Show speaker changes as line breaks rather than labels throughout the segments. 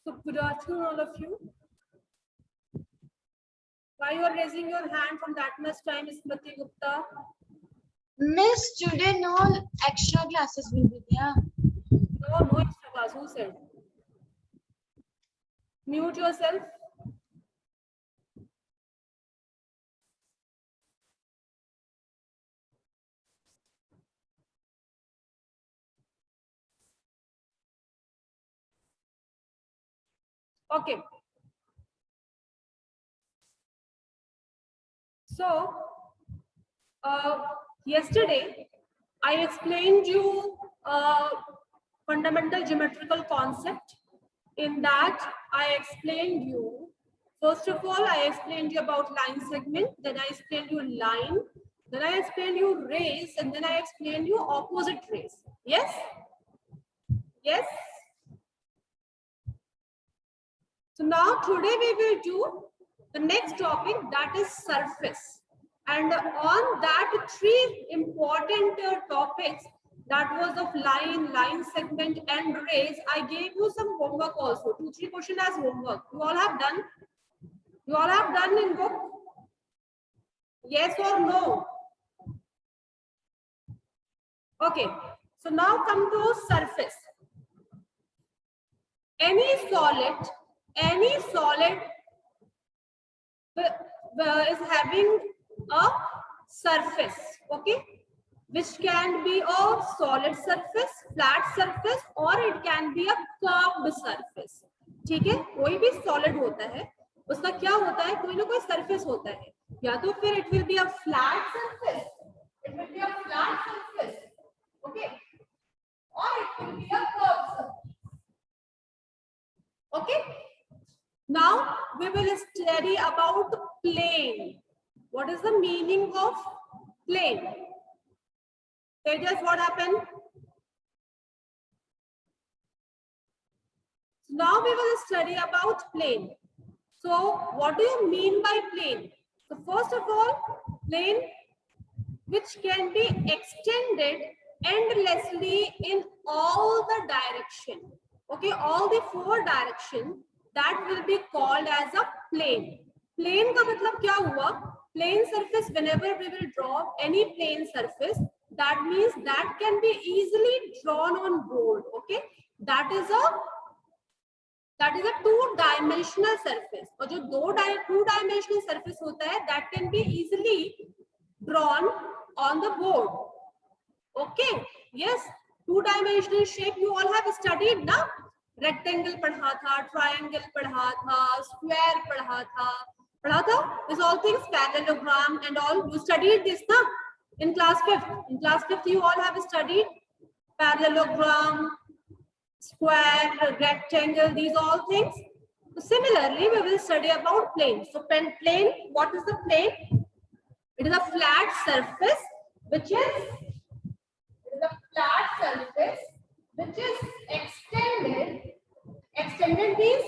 So good afternoon, all of you. Why you are raising your hand from that much time, Smriti Gupta?
Miss, today no extra classes will be there.
No extra class. Who said? Mute yourself. Okay. So, yesterday I explained you fundamental geometrical concept. In that, I explained you, first of all, I explained you about line segment, then I explained you line, then I explained you rays, and then I explained you opposite rays. Yes? Yes? So now today we will do the next topic, that is surface. And on that three important topics, that was of line segment and rays, I gave you some homework also. 2-3 questions as homework. You all have done? You all have done in book? Yes or no? Okay. So now come to surface. Any solid is having a surface, okay, which can be a solid surface, flat surface, or it can be a curved surface. ठीक है, कोई भी solid होता है उसका क्या होता है, कोई ना कोई surface होता है, या तो फिर it will be a flat surface, okay, or it will be a curved surface. Okay. Now we will study about plane. What is the meaning of plane? Tejas, what happened? So now we will study about plane. So what do you mean by plane? So first of all, plane which can be extended endlessly in all the direction. Okay, all the 4 direction, that will be called as a plane. Plane का मतलब क्या हुआ? Plane surface, whenever we will draw any plane surface, that means that can be easily drawn on board. Okay, that is a 2-dimensional surface. और जो 2-dimensional surface होता है, that can be easily drawn on the board. Okay, yes, 2-dimensional shape you all have studied ना? Rectangle पढ़ा था, triangle पढ़ा था, square पढ़ा था, this all things, parallelogram and all, you studied this ना? In class 5th. In class 5th you all have studied parallelogram, square, rectangle, these all things. So similarly, we will study about plane. So plane, what is the plane? It is a flat surface which is extended. Extended means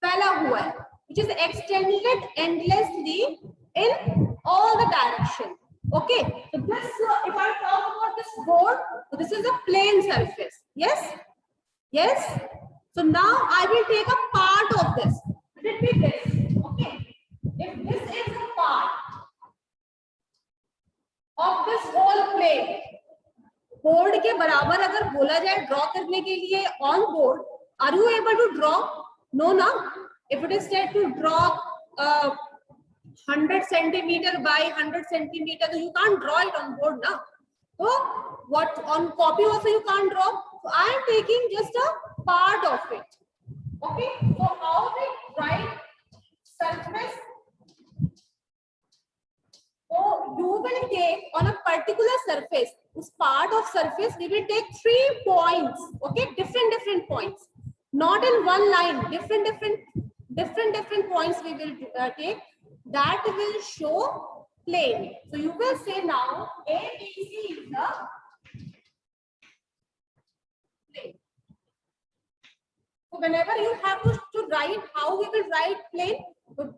फैला हुआ है, which is extended endlessly in all the direction. Okay, so this if I talk about this board, so this is a plane surface. Yes, yes. So now I will take a part of this. Let it be this. Okay, if this is a part of this whole plane, board के बराबर अगर बोला जाए draw करने के लिए on board, are you able to draw? No, na. If it is said to draw 100 centimeter by 100 centimeter, so you can't draw it on board, na. So what on copy also you can't draw. So I am taking just a part of it. Okay. So how we write surface? So you will take on a particular surface, this part of surface, we will take 3 points. Okay, different points, not in one line, different points we will take, that will show plane. So you will say now ABC is the plane. So whenever you have to write how we will write plane,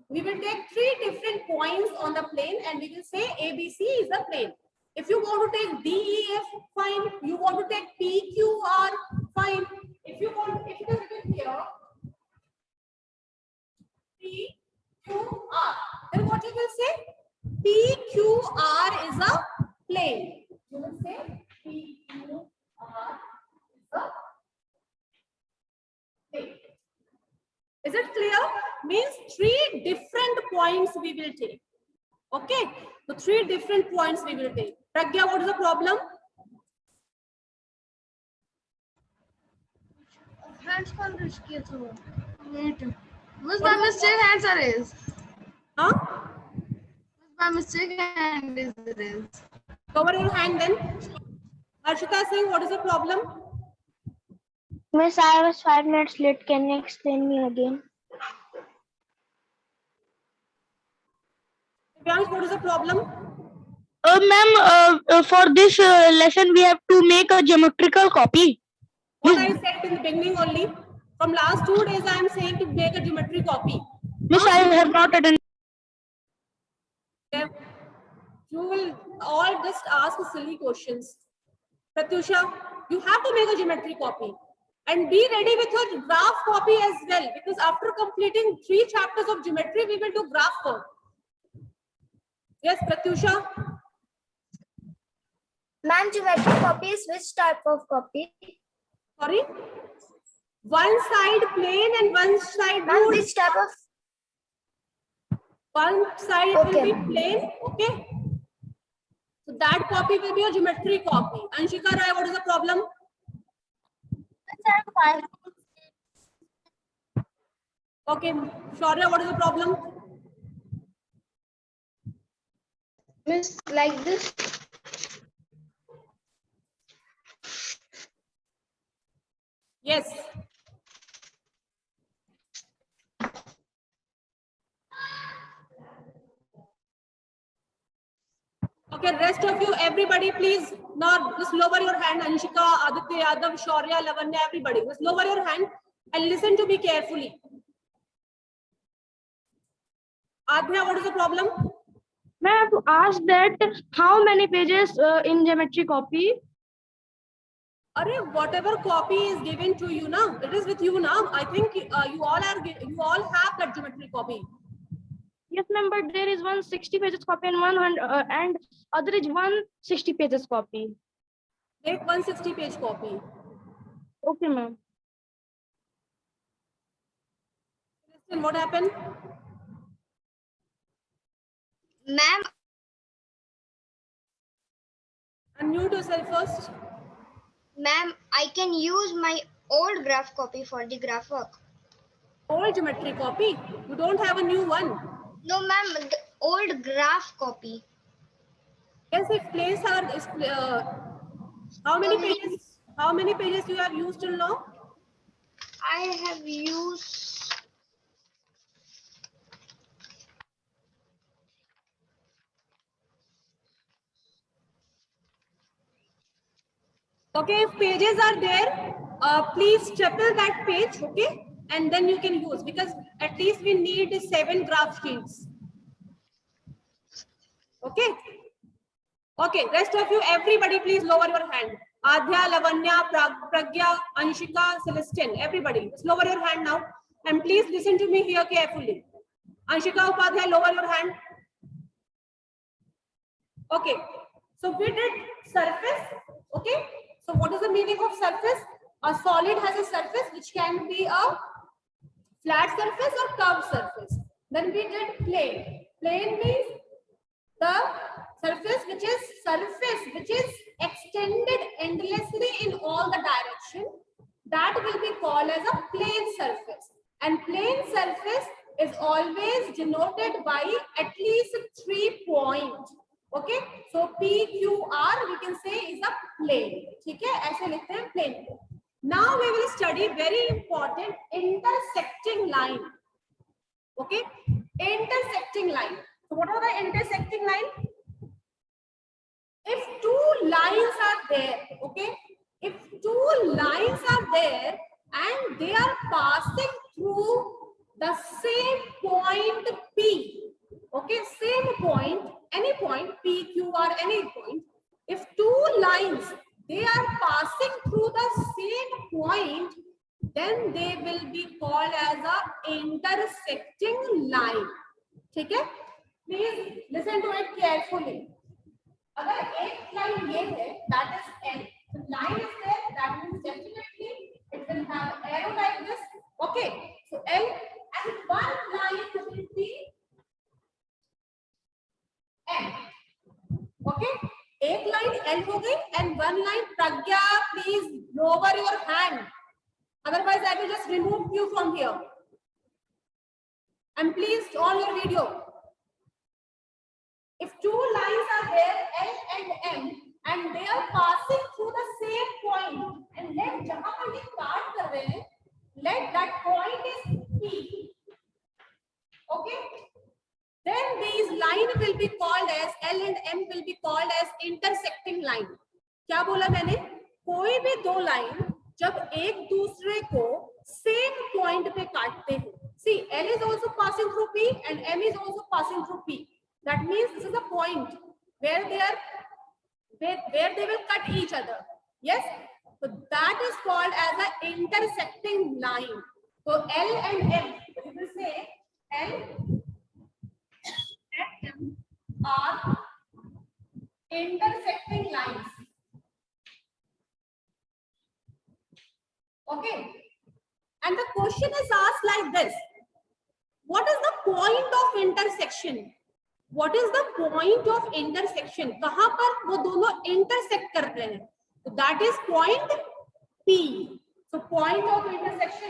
we will take 3 different points on the plane and we will say ABC is a plane. If you want to take DEF, fine. You want to take PQR, fine. If it is written here, PQR. Then what you will say? PQR is a plane. You will say PQR is a plane. Is it clear? Means 3 different points we will take. Okay, so 3 different points we will take. Pragya, what is the problem?
Hands कौन reach किया था वो? Wait. Was by mistake hand sir is.
Huh?
Was by mistake hand is this.
Cover your hand then. Harshita is saying, what is the problem?
Miss, I was 5 minutes late. Can you explain me again?
Divyansh, what is the problem?
Ma'am, for this lesson, we have to make a geometrical copy.
What I said in the beginning only. From last 2 days, I am saying to make a geometry copy.
Miss, I have not attended.
Okay. You will all just ask silly questions. Pratyusha, you have to make a geometry copy. And be ready with your graph copy as well. Because after completing 3 chapters of geometry, we will do graph work. Yes, Pratyusha?
Ma'am, geometry copy is which type of copy?
Sorry? One side plane and one side
Ma'am,
wood.
which type of?
One side
Okay.
will be plane. Okay? So that copy will be a geometry copy. Anshika Rai, what is the problem? Okay. Shaurya, what is the problem?
Miss like this.
Yes. Okay, rest of you, everybody, please, now just lower your hand. Anshika, Aditya Yadav, Shaurya, Lavanya, everybody. Just lower your hand and listen to me carefully. Adhya, what is the problem?
Ma'am, I have to ask that how many pages in geometry copy?
Arey, whatever copy is given to you now, it is with you now. I think you all have that geometry copy.
Yes, ma'am, but there is 160 pages copy and 100 and other is 160 pages copy.
Take 160 page copy.
Okay, ma'am.
Listen, what happened?
Ma'am,
Unmute yourself first.
ma'am, I can use my old graph copy for the graph work.
Old geometry copy. You don't have a new one.
No, ma'am, the old graph copy.
Yes, if planes are how many pages? How many pages you have used till now?
I have used
Okay, if pages are there, please staple that page, okay? And then you can use, because at least we need 7 graph sheets. Okay? Okay, rest of you, everybody, please lower your hand. Adhya, Lavanya, Pragya, Anshika, Celestine, everybody, just lower your hand now. And please listen to me here carefully. Anshika Upadhyay, lower your hand. Okay, so we did surface. Okay, so what is the meaning of surface? A solid has a surface which can be a flat surface or curved surface. Then we did plane. Plane means the surface which is extended endlessly in all the direction. That will be called as a plane surface. And plane surface is always denoted by at least 3 points. Okay, so PQR we can say is a plane. ठीक है, ऐसे लिखते हैं plane. Now we will study very important intersecting line. Okay, intersecting line. So what are the intersecting line? If 2 lines are there, okay, if 2 lines are there and they are passing through the same point P, okay, same point, any point, P, Q, or any point, if 2 lines, they are passing through the same point, then they will be called as a intersecting line. ठीक है? Please listen to it carefully. अगर एक line ये है, that is L. The line is there, that means definitely it will have arrow like this. Okay, so L and one line will be M. Okay, एक line L हो गई and one line. Pragya, please lower your hand. Otherwise, I will just remove you from here. And please on your video. If two lines are there, L and M, and they are passing through the same point, and let जहाँ पर ये काट कर रहे हैं, let that point is P. Okay? Then these line will be called as L and M will be called as intersecting line. क्या बोला मैंने? कोई भी दो लाइन जब एक दूसरे को सेम पॉइंट पे काटते हैं. See, L is also passing through P and M is also passing through P. That means this is a point where they will cut each other. Yes, so that is called as an intersecting line. So L and M, we will say L and M are intersecting lines. Okay, and the question is asked like this: what is the point of intersection? What is the point of intersection? कहाँ पर वो दोनों intersect कर रहे हैं? So that is point P. So point of intersection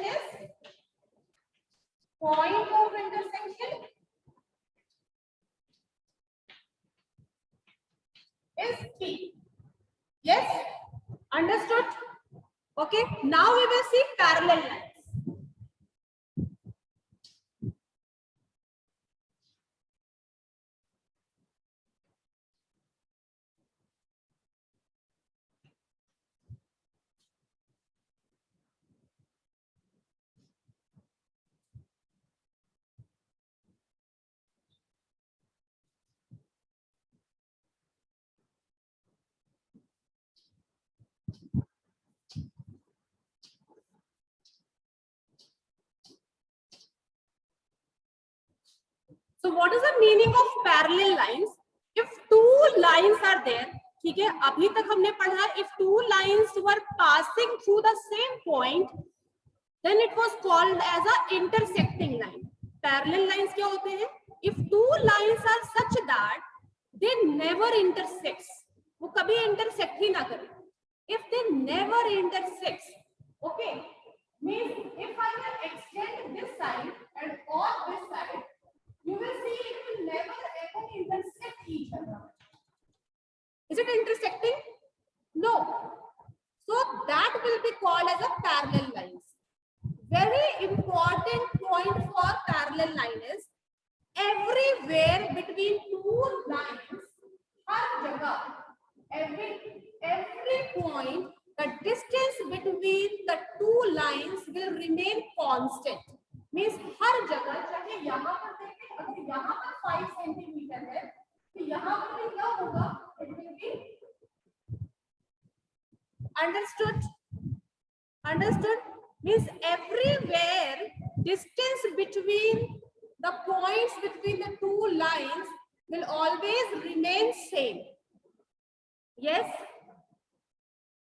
is P. Yes, understood? Okay. Now we will see parallel lines. So what is the meaning of parallel lines? If two lines are there, ठीक है, अभी तक हमने पढ़ा if two lines were passing through the same point, then it was called as a intersecting line. Parallel lines क्या होते हैं? If two lines are such that they never intersect, वो कभी intersect ही ना करें. If they never intersect, okay, means if I will extend this side and on this side, you will see it will never ever intersect each other. Is it intersecting? No. So that will be called as a parallel lines. Very important point for parallel line is everywhere between two lines, हर जगह, every point, the distance between the two lines will remain constant. Means हर जगह, चाहे यहाँ पर देखें, अगर यहाँ पर 5 centimetre है, तो यहाँ पर भी क्या होगा? It will be understood. Understood? Means everywhere distance between the points between the two lines will always remain same. Yes?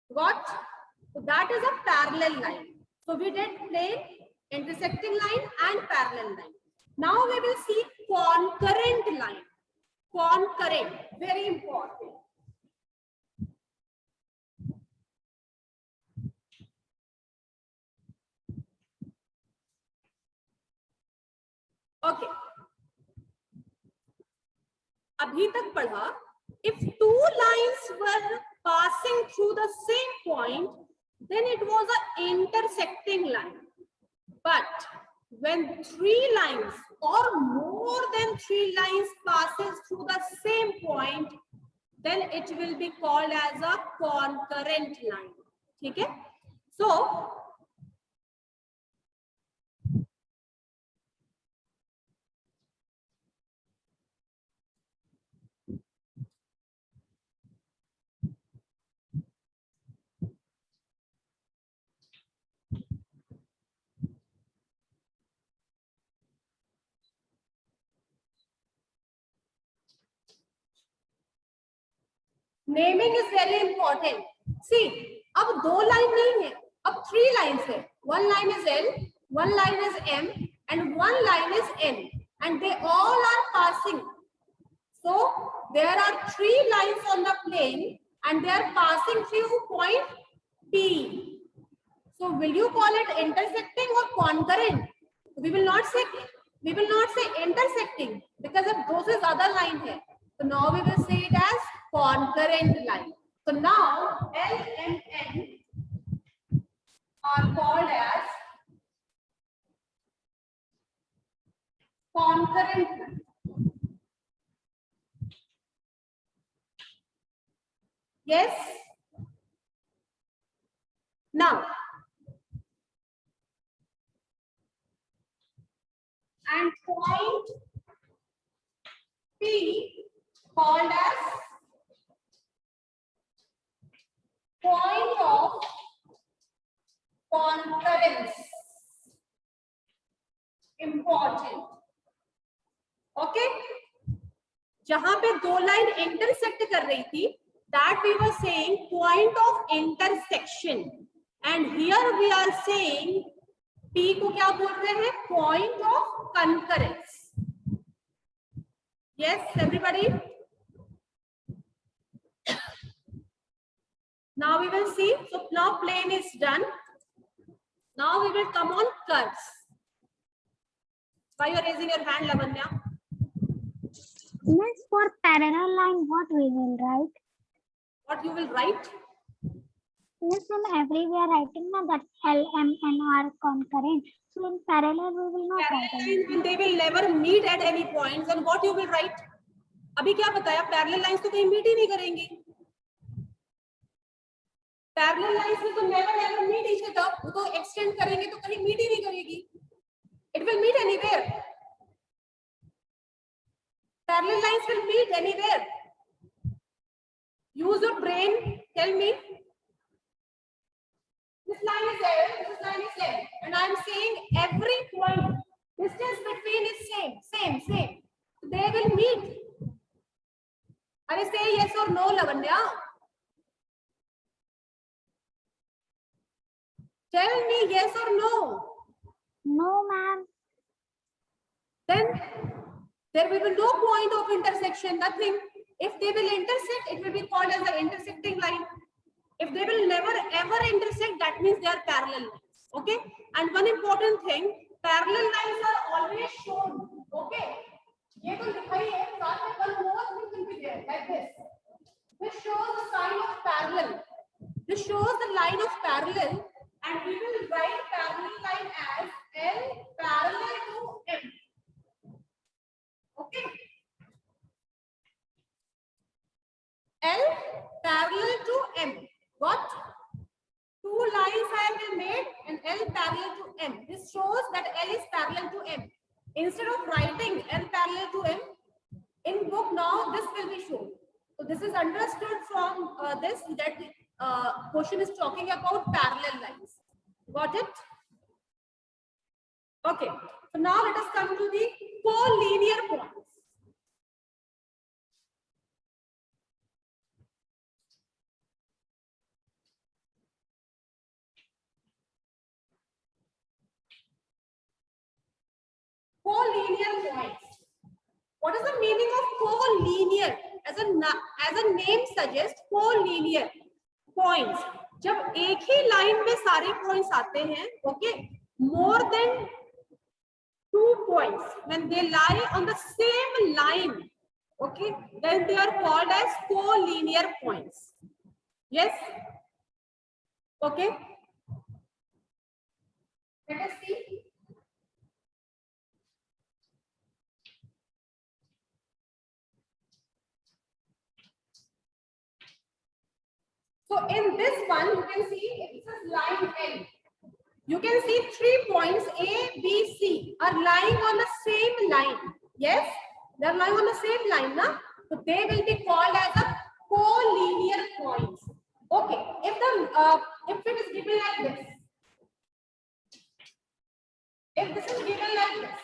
What? So that is a parallel line. So we did plane, intersecting line and parallel line. Now we will see concurrent line. Concurrent, very important. Okay. अभी तक पढ़ा, if two lines were passing through the same point, then it was an intersecting line. But when three lines or more than three lines passes through the same point, then it will be called as a concurrent line. ठीक है? So naming is very important. See, अब 2 line नहीं है, अब 3 lines है. 1 line is L, 1 line is M, and 1 line is N, and they all are passing. So there are 3 lines on the plane, and they are passing through point P. So will you call it intersecting or concurrent? We will not say intersecting, because अब 2 से ज्यादा line है. So now we will say it as concurrent line. So now L and N are called as concurrent line. Yes. Now, and point P called as point of concurrence. Important. Okay. जहां पे 2 line intersect कर रही थी, that we were saying point of intersection, and here we are saying P को क्या बोल रहे हैं? Point of concurrence. Yes, everybody. Now we will see. So now plane is done. Now we will come on curves. Why you are raising your hand, Lavanya?
Next, for parallel line, what we will write?
What you will write?
Yes, and everywhere writing now that L, M, N are concurrent. So in parallel, we will not write
Parallel
anything.
lines, when they will never meet at any points, and what you will write? अभी क्या बताया? Parallel lines तो कहीं meet ही नहीं करेंगी. Parallel lines will तो never meet each other. वो तो extend करेंगे तो कहीं meet ही नहीं करेगी. It will meet anywhere. Parallel lines will meet anywhere. Use your brain. Tell me. This line is L, this line is M, and I am saying every point distance between is same. So they will meet. Are you say yes or no, Lavanya? Tell me yes or no.
No, ma'am.
Then there will be no point of intersection, nothing. If they will intersect, it will be called as the intersecting line. If they will never ever intersect, that means they are parallel lines. Okay. And one important thing, parallel lines are always shown. Okay. ये तो लिखा ही है, साथ में one more thing will be there, like this. This shows the sign of parallel. This shows the line of parallel, and we will write parallel line as L parallel to M. Okay. L parallel to M. What? 2 lines have been made and L parallel to M. This shows that L is parallel to M. Instead of writing L parallel to M, in book now this will be shown. So this is understood from this that question is talking about parallel lines. Got it? Okay. So now let us come to the collinear points. Collinear points. What is the meaning of collinear? As a name suggests, collinear points. जब एक ही line में सारे points आते हैं, okay, more than 2 points, when they lie on the same line, okay, then they are called as collinear points. Yes. Okay. Let us see. So in this one, you can see it says line N. You can see 3 points A, B, C are lying on the same line. Yes, they are lying on the same line, na? So they will be called as a collinear points. Okay, if it is given like this, if this is given like this,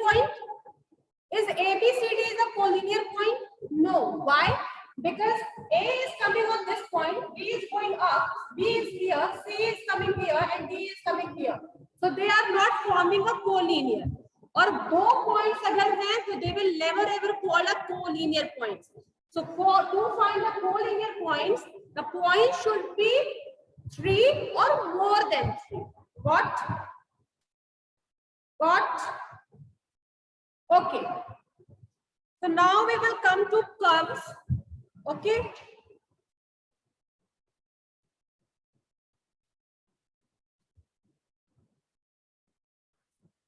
point? Is ABCD is a collinear point? No. Why? Because A is coming on this point, B is going up, B is here, C is coming here, and D is coming here. So they are not forming a collinear. और दो points अगर हैं तो they will never ever call a collinear points. So to find a collinear points, the point should be 3 or more than 3. Got? Okay. So now we will come to curves. Okay.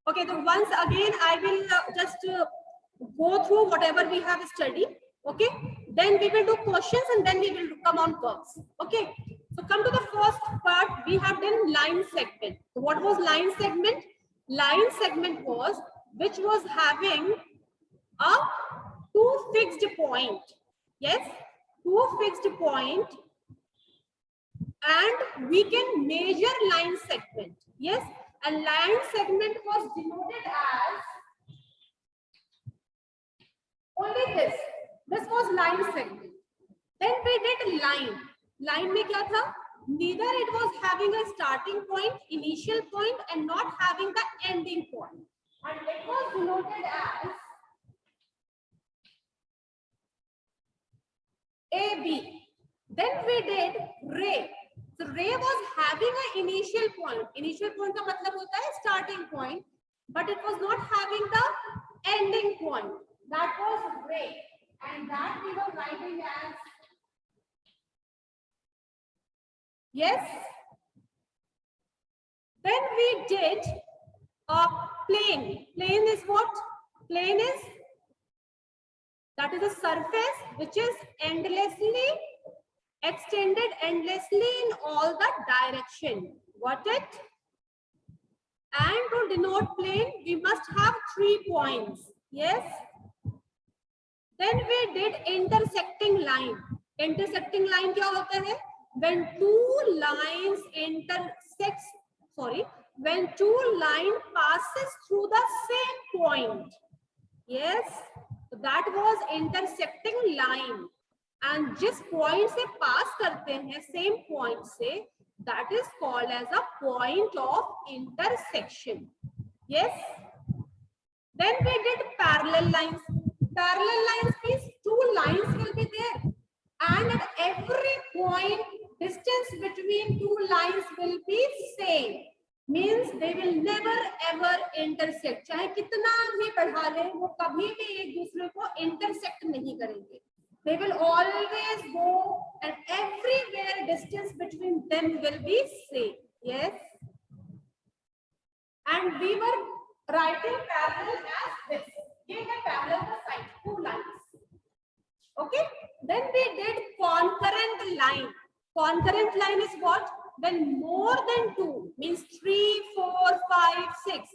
Okay, so once again, I will just go through whatever we have studied. Okay, then we will do questions and then we will come on curves. Okay, so come to the first part. We have done line segment. So what was line segment? Line segment was which was having a two fixed point. Yes, two fixed point, and we can measure line segment. Yes. A line segment was denoted as only this. This was line segment. Then we did line. Line में क्या था? Neither it was having a starting point, initial point, and not having the ending point. And it was denoted as AB. Then we did ray. So ray was having an initial point. Initial point का मतलब होता है starting point, but it was not having the ending point. That was ray, and that we were writing as yes. Then we did a plane. Plane is what? Plane is that is a surface which is endlessly extended endlessly in all the direction. Got it? And to denote plane, we must have 3 points. Yes. Then we did intersecting line. Intersecting line क्या होता है? When two lines intersect, when two lines passes through the same point. Yes. So that was intersecting line. And जिस point से pass करते हैं same point से, that is called as a point of intersection. Yes. Then we did parallel lines. Parallel lines means two lines will be there, and at every point distance between two lines will be same. Means they will never ever intersect. चाहे कितना भी बढ़ा ले, वो कभी भी एक दूसरे को intersect नहीं करेंगे. They will always go, and everywhere distance between them will be same. Yes. And we were writing parallel as this. ये है parallel the side, two lines. Okay. Then we did concurrent line. Concurrent line is what? When more than two means 3, 4, 5, 6.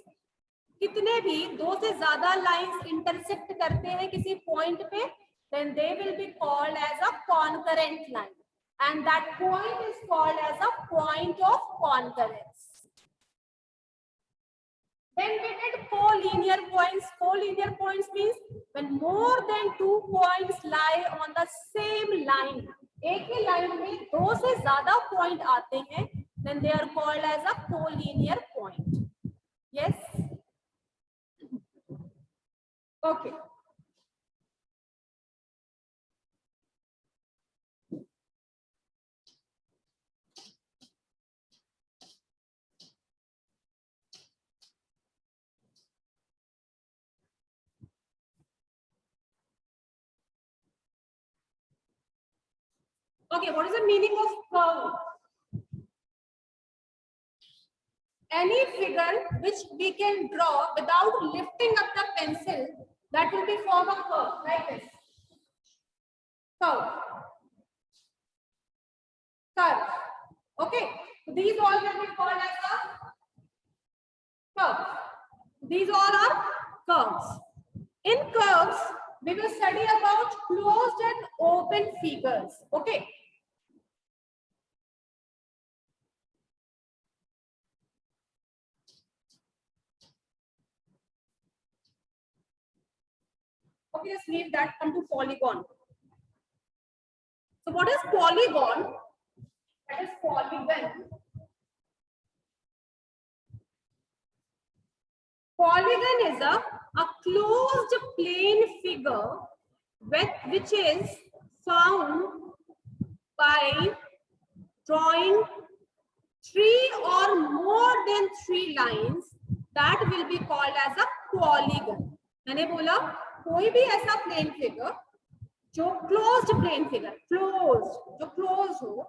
कितने भी दो से ज्यादा lines intersect करते हैं किसी point पे, then they will be called as a concurrent line, and that point is called as a point of concurrence. Then we did collinear points. Collinear points means when more than 2 points lie on the same line. एक ही line में दो से ज्यादा point आते हैं, then they are called as a collinear point. Yes. Okay. Okay, what is the meaning of curve? Any figure which we can draw without lifting up the pencil, that will be form a curve, like this. Curve. Curve. Okay, these all will be called as a curve. These all are curves. In curves, we will study about closed and open figures. Okay. Okay, just leave that. Come to polygon. So what is polygon? That is polygon. Polygon is a closed plane figure which is found by drawing 3 or more than 3 lines. That will be called as a polygon. मैंने बोला कोई भी ऐसा plane figure जो closed plane figure जो close हो,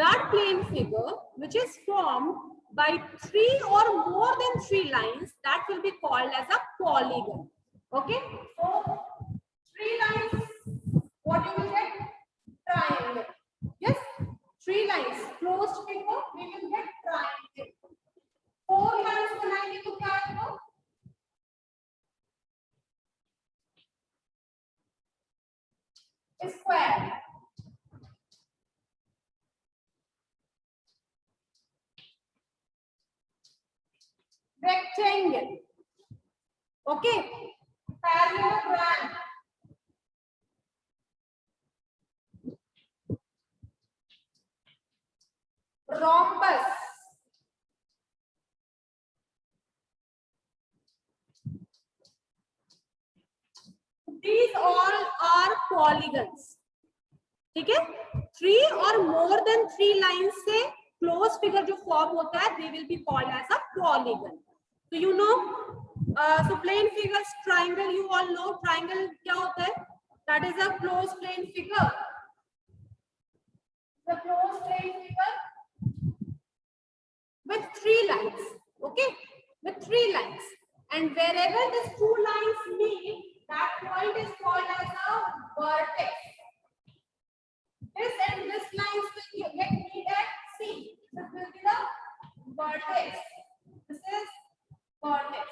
that plane figure which is formed by 3 or more than 3 lines, that will be called as a polygon. Okay, so 3 lines, what you will get? Triangle. Yes, 3 lines closed figure, we will get triangle. 4 lines बनाएंगे तो क्या आएगा? Square. Rectangle. Okay, parallelogram. Rhombus. These all are polygons. ठीक है, 3 or more than 3 lines से close figure जो form होता है, they will be called as a polygon. So you know, so plane figures, triangle, you all know triangle क्या होता है? That is a closed plane figure. The closed plane figure with 3 lines. Okay, with 3 lines, and wherever these 2 lines meet, that point is called as a vertex. This and this lines will get meet at C. This will be the vertex. This is vertex.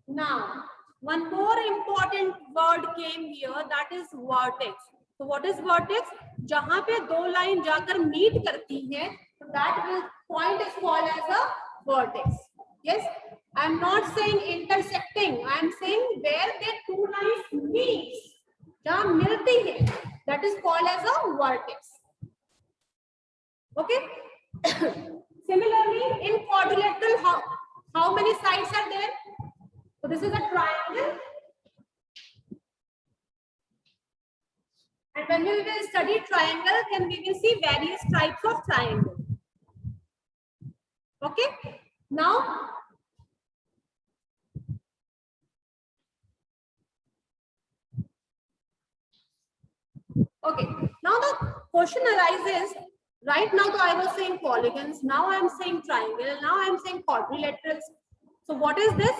Now, one more important word came here, that is vertex. So what is vertex? जहाँ पे 2 line जाकर meet करती हैं, so that will point is called as a vertex. Yes, I am not saying intersecting. I am saying where the 2 lines meet, जहाँ मिलती है, that is called as a vertex. Okay. Similarly, in quadrilateral, how many sides are there? So this is a triangle, and when we will study triangle, then we will see various types of triangle. Okay. Now, okay. Now the question arises. Right now, I was saying polygons. Now I am saying triangle. Now I am saying quadrilaterals. So what is this?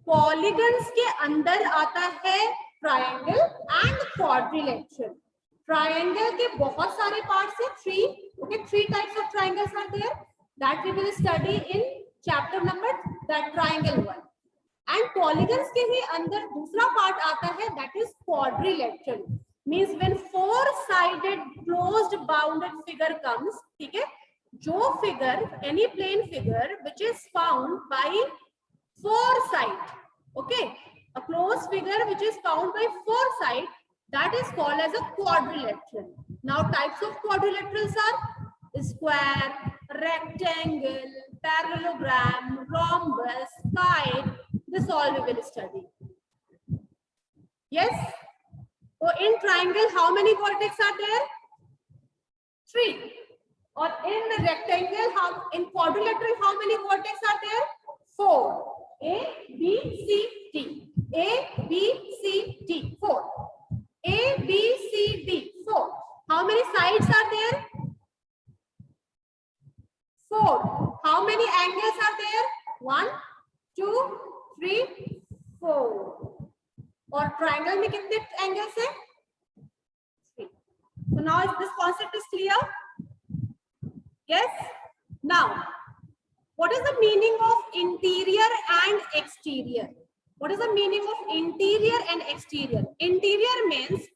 Polygons के अंदर आता है triangle and quadrilateral. Triangle के बहुत सारे parts हैं. 3. Okay, 3 types of triangles are there. That we will study in chapter number that triangle 1. And polygons के ही अंदर दूसरा part आता है. That is quadrilateral. Means when 4-sided closed bounded figure comes, ठीक है, जो figure, any plane figure which is found by 4 sides, okay, a closed figure which is found by 4 sides, that is called as a quadrilateral. Now types of quadrilaterals are square, rectangle, parallelogram, rhombus, kite. This all we will study. Yes. So in triangle, how many vertex are there? 3. Or in the rectangle, in quadrilateral, how many vertex are there? 4. A, B, C, D. A, B, C, D. 4. A, B, C, D. 4. How many sides are there? 4. How many angles are there? 1, 2, 3, 4. और triangle में कितने angles हैं? 3. So now this concept is clear? Yes. Now, what is the meaning of interior and exterior? What is the meaning of interior and exterior? Interior means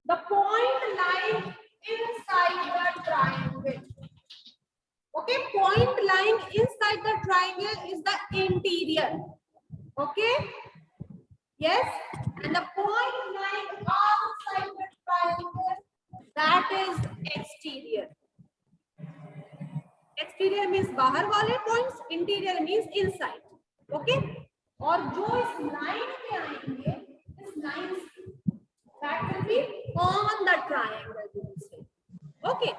the point lying inside the triangle. Okay, point lying inside the triangle is the interior. Okay. Yes, and the point that is exterior. Exterior means बाहर वाले points, interior means inside. Okay? और जो इस line पे आएंगे, इस line that will be on the triangle. We will say. Okay.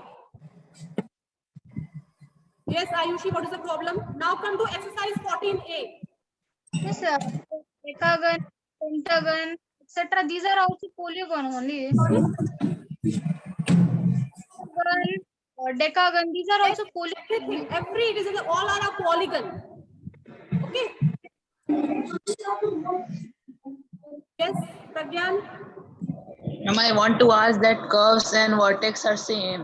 Yes, Ayushi, what is the problem? Now come to exercise 14A.
Yes, sir. Decagon, pentagon, etc. These are also polygon only. Decagon, these are also polygon.
Every it is all are a polygon. Okay. Yes, Pragyan.
Ma'am, I want to ask that curves and vertex are same.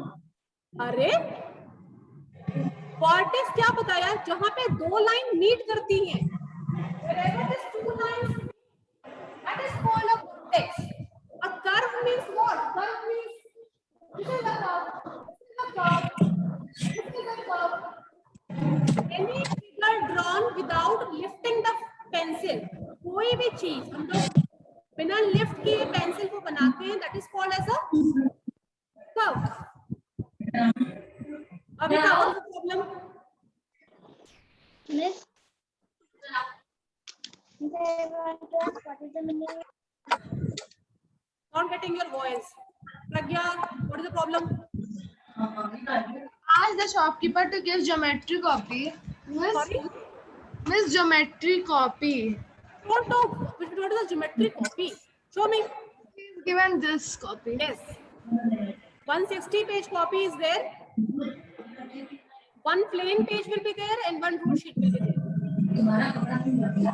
अरे vertex क्या बताया? जहां पे दो line meet करती हैं, wherever these two lines meet, that is called a vertex. A curve means what? Curve means this is a curve, this is a curve, this is a curve. Any figure drawn without lifting the pencil, कोई भी चीज हम लोग बिना lift किए pencil को बनाते हैं, that is called as a curve. अभी क्या हो problem?
Miss, what is the meaning?
Not getting your voice. Pragya, what is the problem?
Ask the shopkeeper to give geometry copy.
Sorry?
Miss geometry copy.
Don't know what is the geometry copy. Show me.
He's given this copy.
Yes. 160 page copy is there. One plain page will be there and one rule sheet will be there.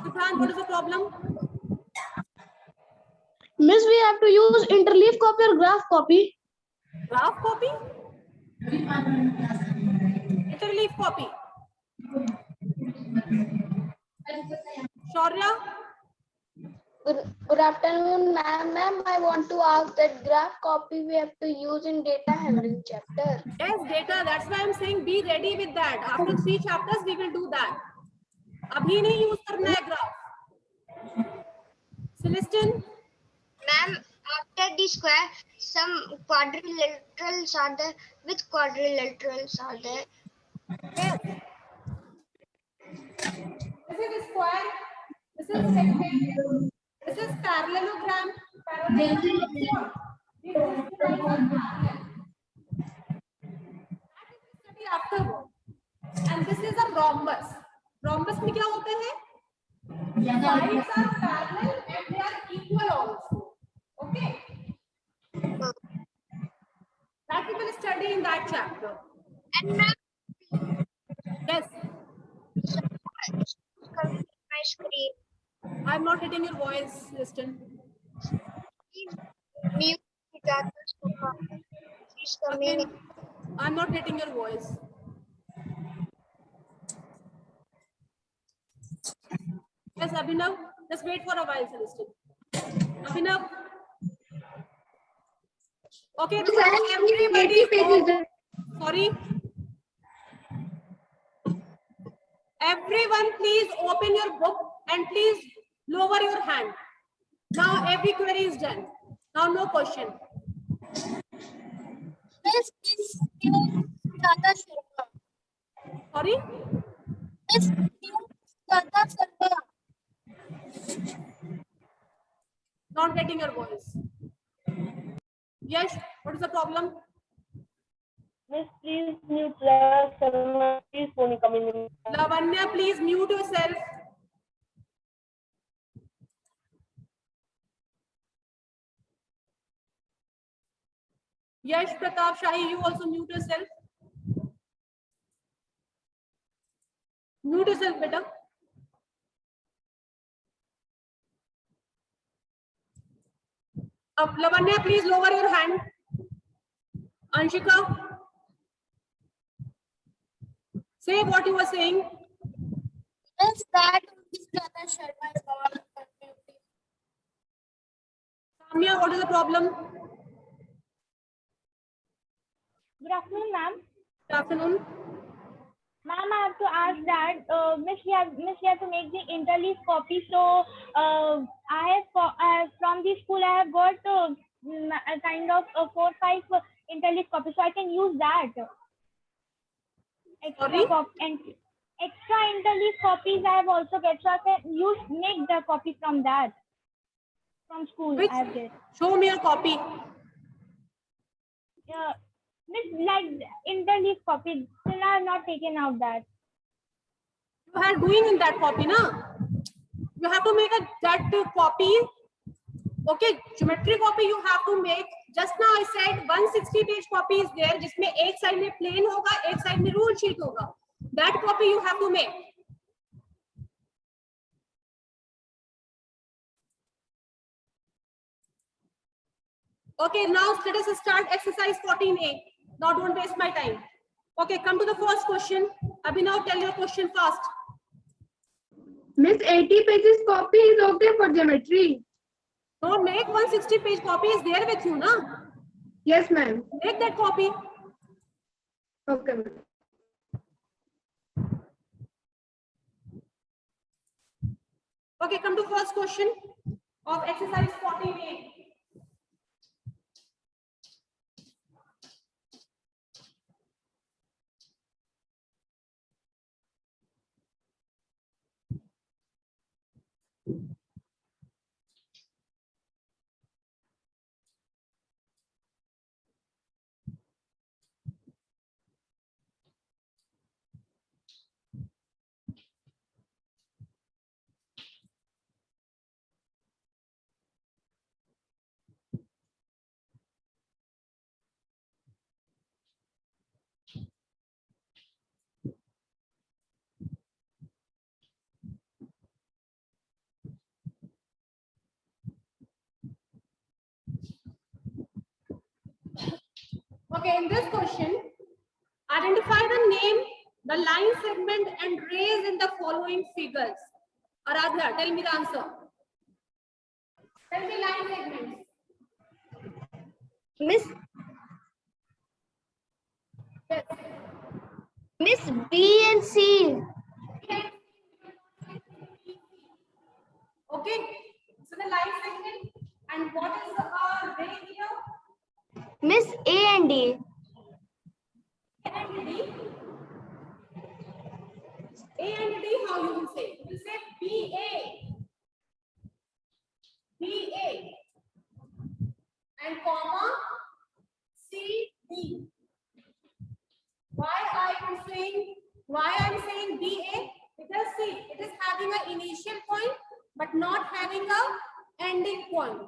Sufran, what is the problem?
Miss, we have to use interleaf copy or graph copy.
Graph copy? Interleaf copy. Shaurya?
Good afternoon, ma'am. Ma'am, I want to ask that graph copy we have to use in data handling chapter.
Yes, data. That's why I'm saying be ready with that. After 3 chapters, we will do that. अभी नहीं use करना है graph. Celestine?
Ma'am, after the square, some quadrilaterals are there. Which quadrilaterals are there?
Yes. This is square. This is rectangle. This is parallelogram. Parallelogram is what? These two lines are parallel. That is the study afterward. And this is a rhombus. Rhombus में क्या होते हैं? Sides are parallel and they are equal also. Okay. That we will study in that chapter.
And ma'am,
Yes.
my screen.
I'm not getting your voice, Liston.
Please mute the She's coming.
Again, I'm not getting your voice. Yes, Abhinav. Just wait for a while, Celestine. Abhinav. Okay, everybody. Sorry. Everyone, please open your book and please lower your hand. Now every query is done. Now no question.
Miss, is Tata Sharma.
Sorry.
Miss, Tata Sharma.
Not getting your voice. Yes, what is the problem?
Miss, please mute Sharma. Please, Pony coming in.
Lavanya, please mute yourself. Yash Pratap Shahi, you also mute yourself. Mute yourself, beta. Lavanya, please lower your hand. Anshika, say what you were saying.
Miss, that is Tata Sharma is not confusing.
Samya, what is the problem?
Good afternoon, ma'am.
Good afternoon.
Ma'am, I have to ask that Miss, we have to make the interleaf copy. So I have from the school I have got a kind of 4-5
interleaf copy, so I can use that.
Sorry?
And extra interleaf copies I have also get, so I can make the copy from that. From school,
Which?
I have get.
Show me a copy.
Miss, like interleaf copy, still I have not taken out that.
You are doing in that copy, na? You have to make that copy. Okay, geometry copy you have to make. Just now I said 160 page copy is there, जिसमें एक side में plain होगा, एक side में rule sheet होगा. That copy you have to make. Okay, now let us start exercise 14A. Now don't waste my time. Okay, come to the first question. Abhinav, tell your question fast.
Miss, 80 pages copy is okay for geometry.
So make 160 page copy is there with you, na?
Yes, ma'am.
Make that copy.
Okay, ma'am.
Okay, come to first question of exercise 14A. Okay, in this question, identify the name, the line segment and rays in the following figures. Aradhya, tell me the answer. Tell me line segments.
Miss,
Yes.
Miss B and C.
Okay, so the line segment and what is the ray here?
Miss A and D.
A and D. A and D, how you will say? You will say BA. BA. And comma CD. Why I am saying BA? Because see, it is having an initial point but not having a ending point.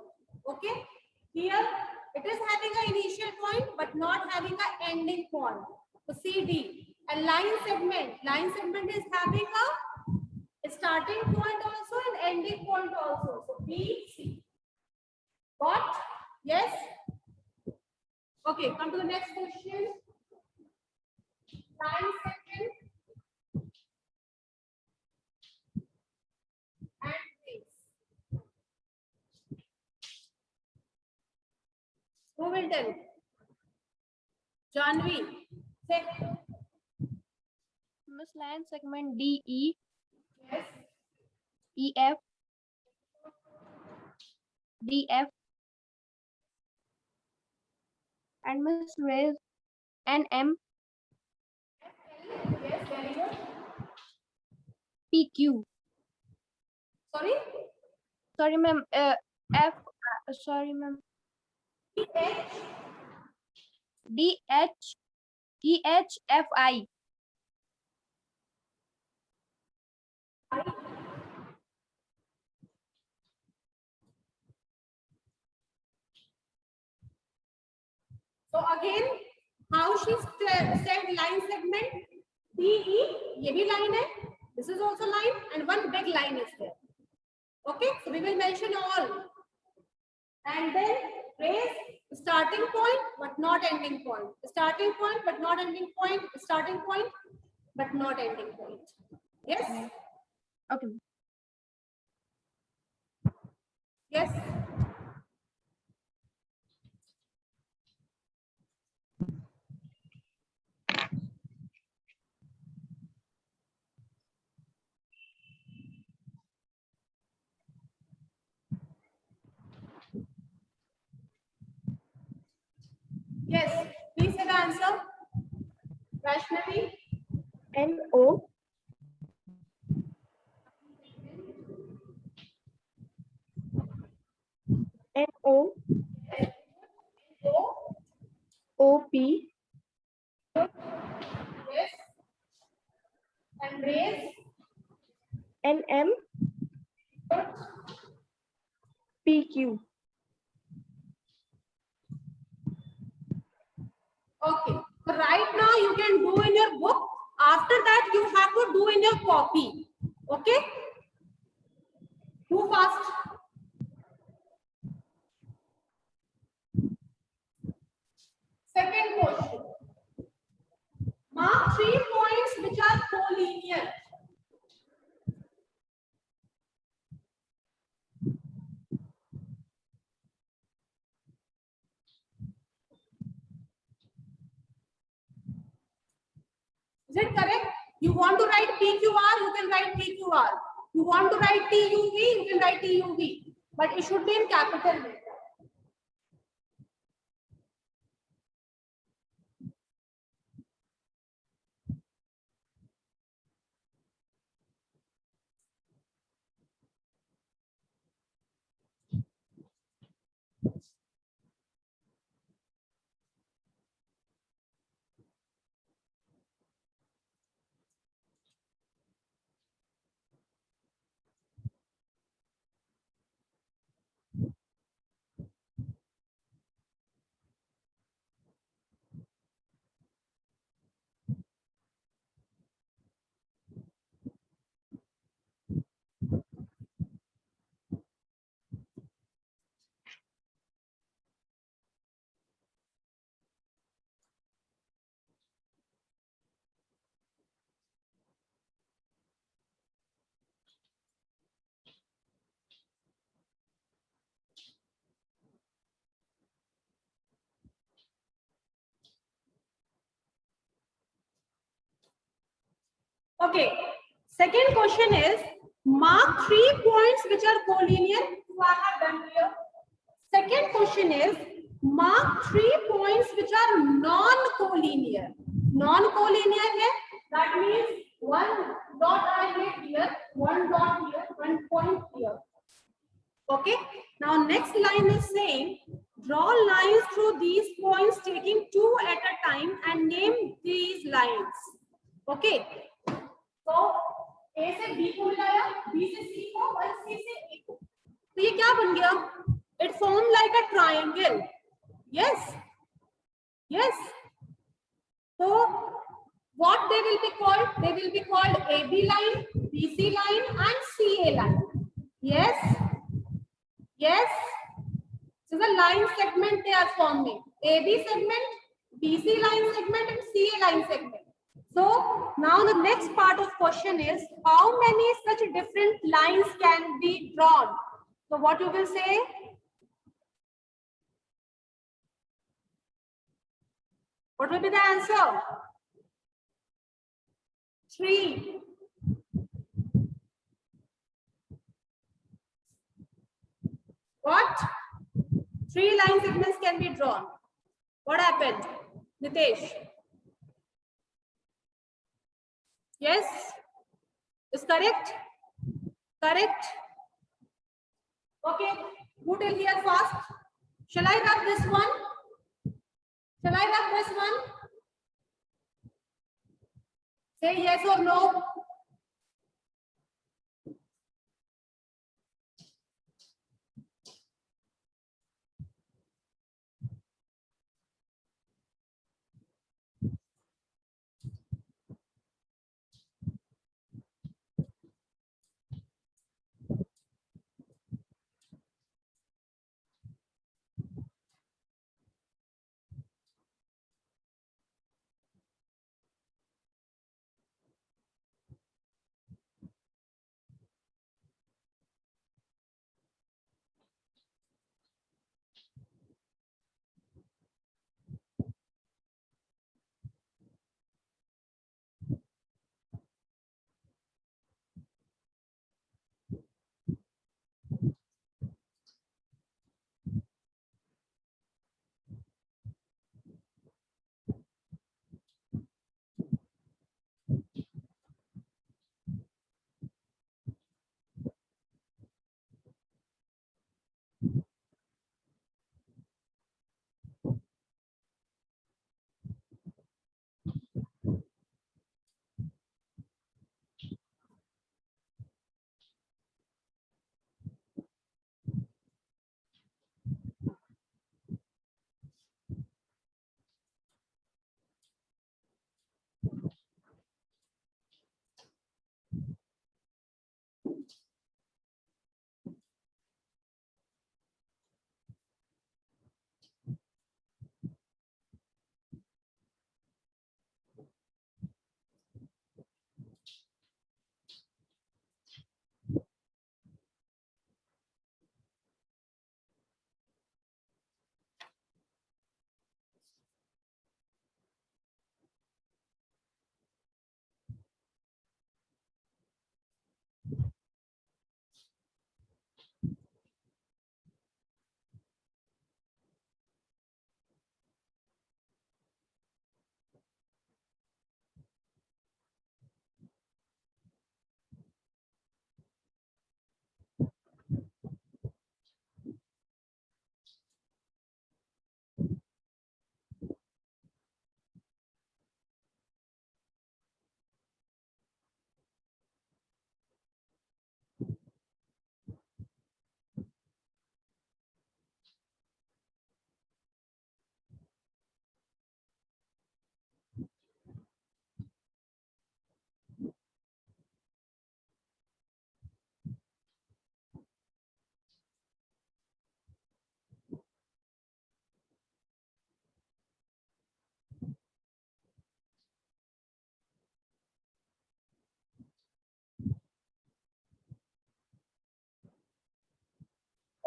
Okay? Here it is having an initial point but not having an ending point. So CD. And line segment is having a starting point also and ending point also. So BC. Got? Yes? Okay, come to the next question. Line segment and rays. Who will tell? Janvi. Say.
Miss, line segment DE,
Yes.
EF, DF, and Miss rays NM,
Yes, very good.
PQ.
Sorry?
Sorry, ma'am. F. Sorry, ma'am.
PH.
DH, EHFI.
So again, how she said line segment? DE, ये भी line है. This is also line and one big line is there. Okay, so we will mention all. And then raise starting point but not ending point. Starting point but not ending point. Starting point but not ending point. Yes?
Okay.
Yes? Yes. answer? Vaishnavi?
NO. NO. OP.
Yes. Embrace.
NM. PQ.
Okay. So right now you can do in your book. After that you have to do in your copy. Okay? Do fast. Second question. Mark 3 points which are collinear. Is it correct? You want to write PQR, you can write PQR. You want to write TUV, you can write TUV. But it should be in capital letter. Okay. Second question is mark 3 points which are collinear. So I have done here. Second question is mark 3 points which are non-collinear. Non-collinear है. That means one dot I made here, one dot here, 1 point here. Okay. Now next line is saying draw lines through these points taking 2 at a time and name these lines. Okay. तो A से B को मिलाया, B से C को और C से A को. तो ये क्या बन गया? It formed like a triangle. Yes. Yes. So what they will be called? They will be called AB line, BC line, and CA line. Yes. Yes. So the line segment they are forming. AB segment, BC line segment, and CA line segment. So now the next part of question is how many such different lines can be drawn? So what you will say? What will be the answer? 3. What? 3 line segments can be drawn. What happened? Nitesh? Yes? Is correct? Correct? Okay. Who till here fast? Shall I rub this one? Shall I rub this one? Say yes or no.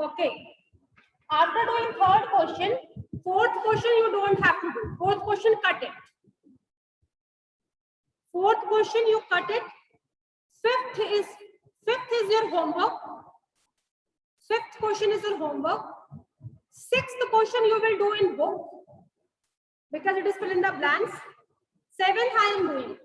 Okay. After doing third question, fourth question you don't have to do. Fourth question, cut it. Fourth question you cut it. Fifth is your homework. Fifth question is your homework. Sixth question you will do in book because it is fill in the blanks. Seventh I am doing.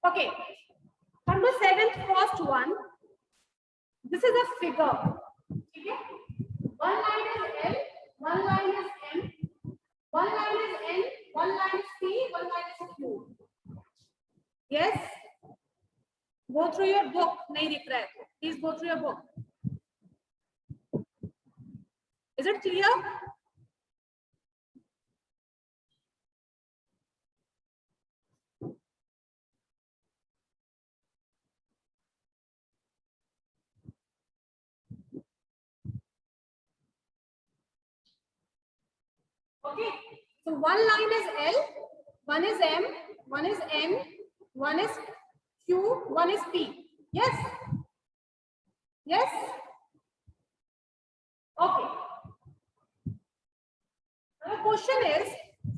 Okay. Come to seventh first one. This is a figure. Okay. One line is L, one line is M, one line is N, one line is P, one line is Q. Yes. Go through your book. नहीं दिख रहा है. Please go through your book. Is it clear? Okay. So one line is L, one is M, one is N, one is Q, one is P. Yes. Yes. Okay. Now the question is,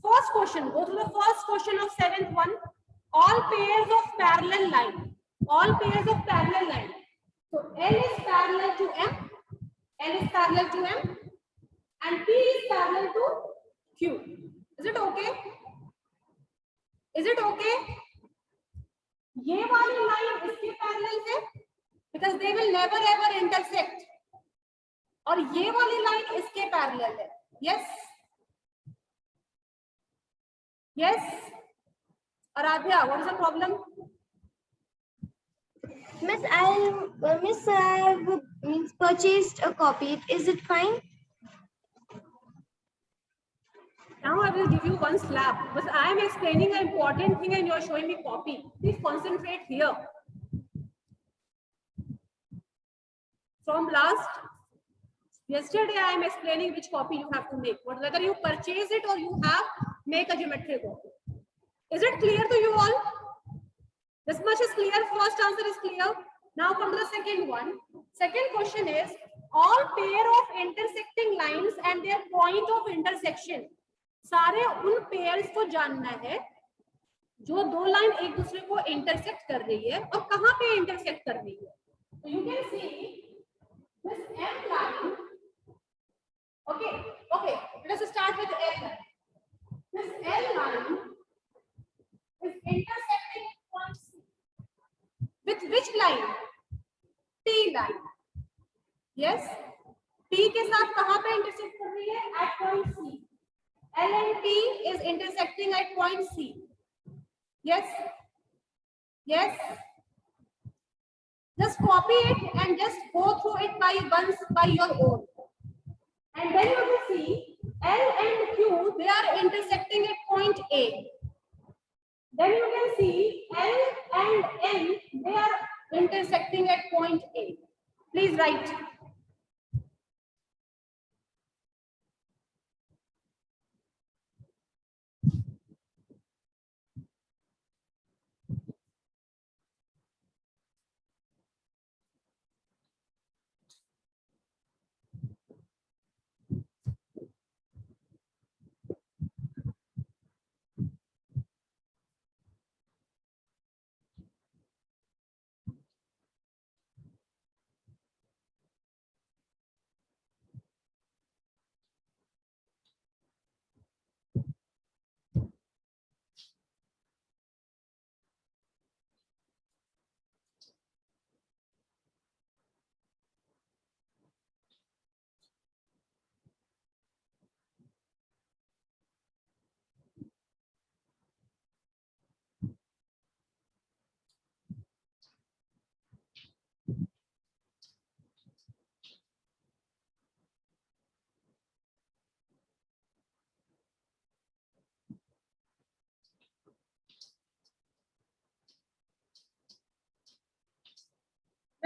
first question, go to the first question of seventh one. All pairs of parallel line. All pairs of parallel line. So L is parallel to M, L is parallel to M, and P is parallel to Q. Is it okay? Is it okay? ये वाली line इसके parallel है, because they will never ever intersect. और ये वाली line इसके parallel है. Yes. Yes. Aradhya, what is the problem?
Miss, I means purchased a copy. Is it fine?
Now I will give you one slap, but I am explaining an important thing and you are showing me copy. Please concentrate here. From yesterday I am explaining which copy you have to make. Whether you purchase it or you have make a geometry copy. Is it clear to you all? This much is clear. First answer is clear. Now come to the second one. Second question is, all pair of intersecting lines and their point of intersection. सारे उन pairs को जानना है जो दो line एक दूसरे को इंटरसेक्ट कर रही है और कहां पे इंटरसेक्ट कर रही है. So you can see this M line. Okay, let us start with L line. This L line is intersecting point C. With which line? T line. Yes. T के साथ कहां पे इंटरसेक्ट कर रही है? At point C. L and T is intersecting at point C. Yes. Yes. Just copy it and just go through it by your own. And then you will see L and Q, they are intersecting at point A. Then you can see L and N, they are intersecting at point A. Please write.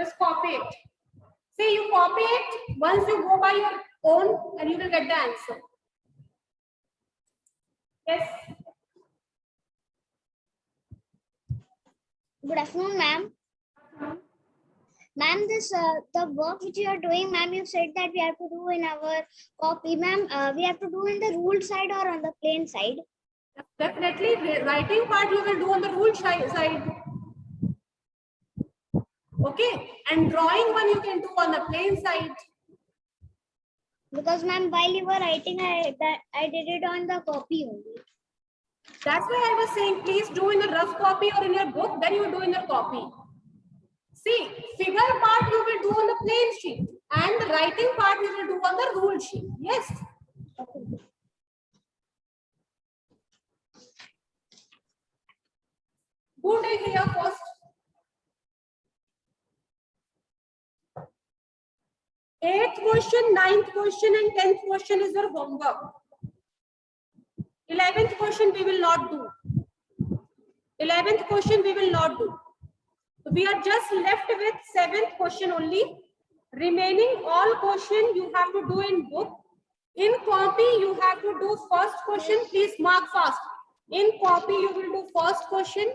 Just copy it. See, you copy it. Once you go by your own, and you will get the answer. Yes.
Good afternoon, ma'am. Ma'am, this the work which you are doing, ma'am, you said that we have to do in our copy, ma'am. We have to do in the ruled side or on the plain side.
Definitely, writing part you will do on the ruled side. Okay, and drawing one you can do on the plain side.
Because, ma'am, while you were writing, I did it on the copy only.
That's why I was saying, please do in the rough copy or in your book, then you do in your copy. See, figure part you will do on the plain sheet, and the writing part you will do on the ruled sheet. Yes. Who did here first? 8th question, 9th question, and 10th question is your homework. 11th question we will not do. 11th question we will not do. We are just left with 7th question only. Remaining all question you have to do in book. In copy you have to do first question. Please mark fast. In copy you will do first question,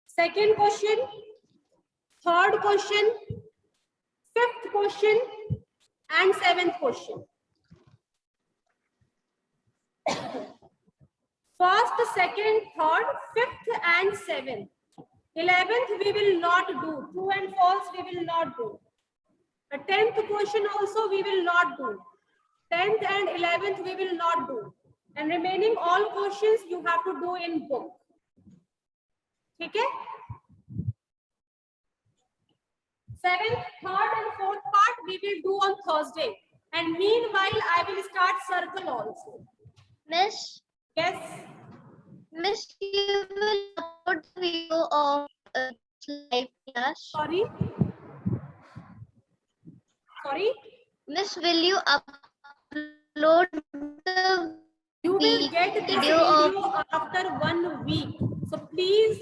second question, third question, fifth question, and 7th question. First, second, third, fifth, and 7th. 11th we will not do. True and false we will not do. The 10th question also we will not do. 10th and 11th we will not do. And remaining all questions you have to do in book. Okay? 7th, 3rd, and 4th part we will do on Thursday. And meanwhile I will start circle also.
Miss,
Yes.
Miss, you will upload the video of live class.
Sorry. Sorry.
Miss, will you upload the
You will get this
video
video after 1 week. So please,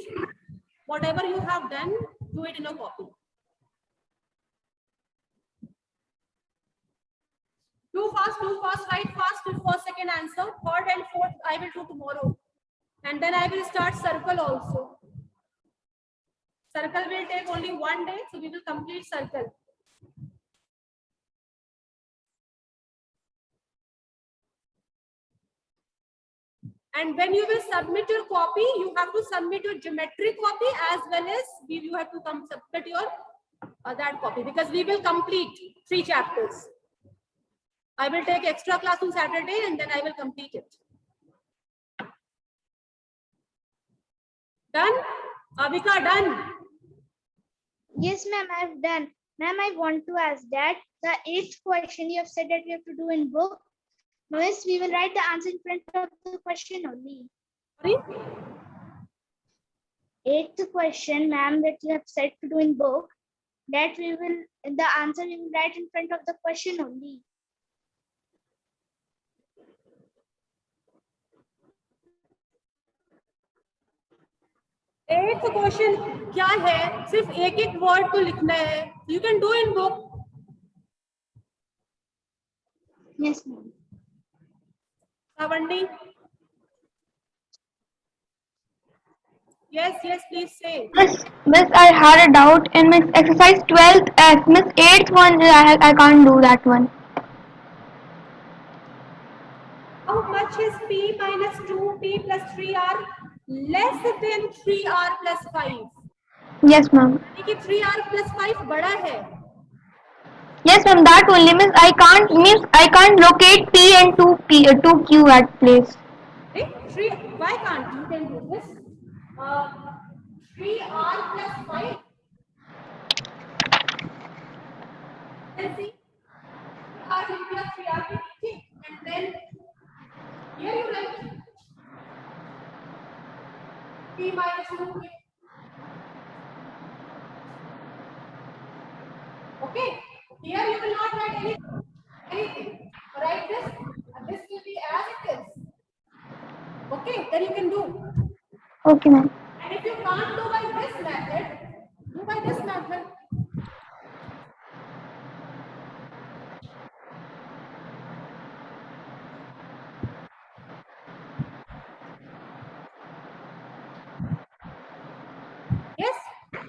whatever you have done, do it in a copy. Do fast, write fast before second answer. 3rd and 4th I will do tomorrow. And then I will start circle also. Circle will take only 1 day, so we will complete circle. And when you will submit your copy, you have to submit your geometry copy as well as you have to submit your that copy, because we will complete 3 chapters. I will take extra class on Saturday and then I will complete it. Done? Avika, done?
Yes, ma'am, I've done. Ma'am, I want to ask that the 8th question you have said that we have to do in book. Miss, we will write the answer in front of the question only.
Sorry?
8th question, ma'am, that you have said to do in book, that we will, the answer we will write in front of the question only.
Eighth question क्या है? सिर्फ एक word को लिखना है. You can do in book.
Yes, ma'am.
Savandi. Yes, please say.
Miss, I had a doubt in Miss exercise 12th F. Miss 8th one, I can't do that one.
How much is P minus 2P plus 3R less than 3R plus 5?
Yes, ma'am.
यानी कि 3R plus 5 बड़ा है.
Yes, ma'am. That only Miss. I can't locate P and 2Q at place.
Right? Why can't you can do this? 3R plus 5. Let's see. R plus 3R and then here you write P minus 2. Okay. Here you will not write anything. Write this. And this will be as it is. Okay. Then you can do.
Okay, ma'am.
And if you can't do by this method, do by this method.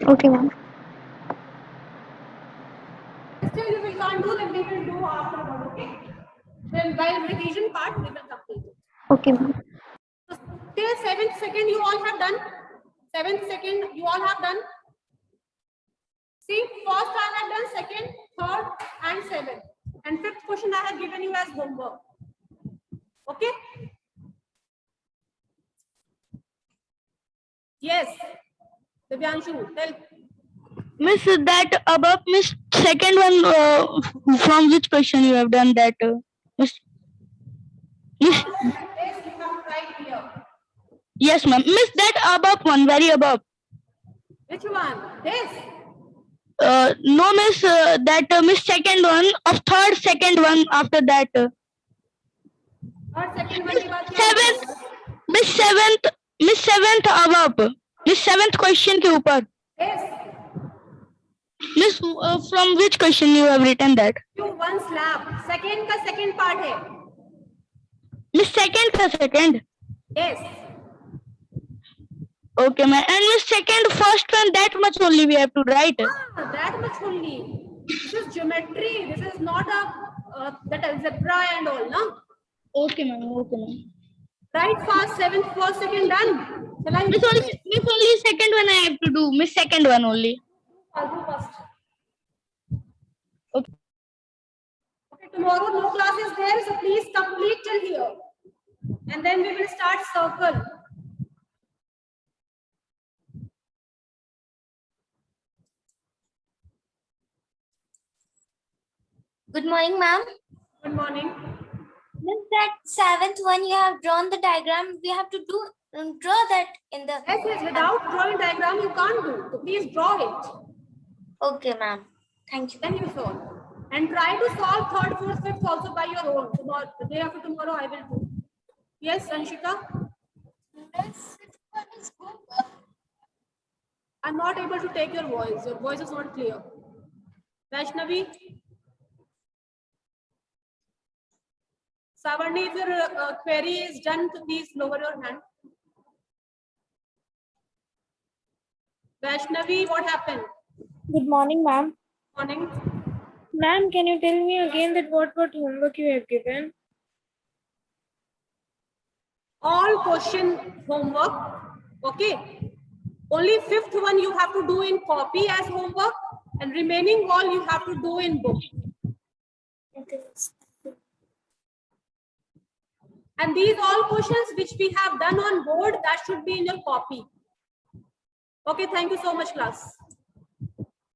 Okay, ma'am.
Still you will can't do, then we will do afterward, okay? Then while revision part, we will complete it.
Okay, ma'am.
So till 7th second you all have done. 7th second you all have done. See, first I have done, second, third, and 7th. And 5th question I have given you as homework. Okay? Yes. Divyanshu, tell.
Miss, that above, miss, second one, from which question you have done that? Miss, miss,
Yes, you have right here.
yes, ma'am. Miss, that above one, very above.
Which one? This.
No, miss, that miss, second one, of third, second one after that.
Third, second one के बाद क्या है?
Seventh, miss, seventh above. Miss, seventh question के ऊपर.
Yes.
Miss, from which question you have written that?
Q1 slab. Second का second part है.
Miss, second का second.
Yes.
Okay, ma'am. And miss, second, first one, that much only we have to write.
Ah, that much only. This is geometry. This is not a that algebra and all, no?
Okay, ma'am. Okay, ma'am.
Right fast. 7th, first, second done. Shall I?
Miss, only second one I have to do. Miss, second one only.
I'll do first.
Okay.
Okay, tomorrow no class is there, so please complete till here. And then we will start circle.
Good morning, ma'am.
Good morning.
Miss, that seventh one you have drawn the diagram. We have to draw that in the.
Yes, yes, without drawing diagram, you can't do. So please draw it.
Okay, ma'am. Thank you.
Then you solve. And try to solve third, fourth, fifth also by your own. Tomorrow, the day after tomorrow, I will do. Yes, Anshika? I'm not able to take your voice. Your voice is not clear. Vaishnavi? Savarni, if your query is done, so please lower your hand. Vaishnavi, what happened?
Good morning, ma'am.
Morning.
Ma'am, can you tell me again that what homework you have given?
All question homework. Okay. Only 5th one you have to do in copy as homework, and remaining all you have to do in book.
Okay.
And these all questions which we have done on board, that should be in your copy. Okay, thank you so much, class.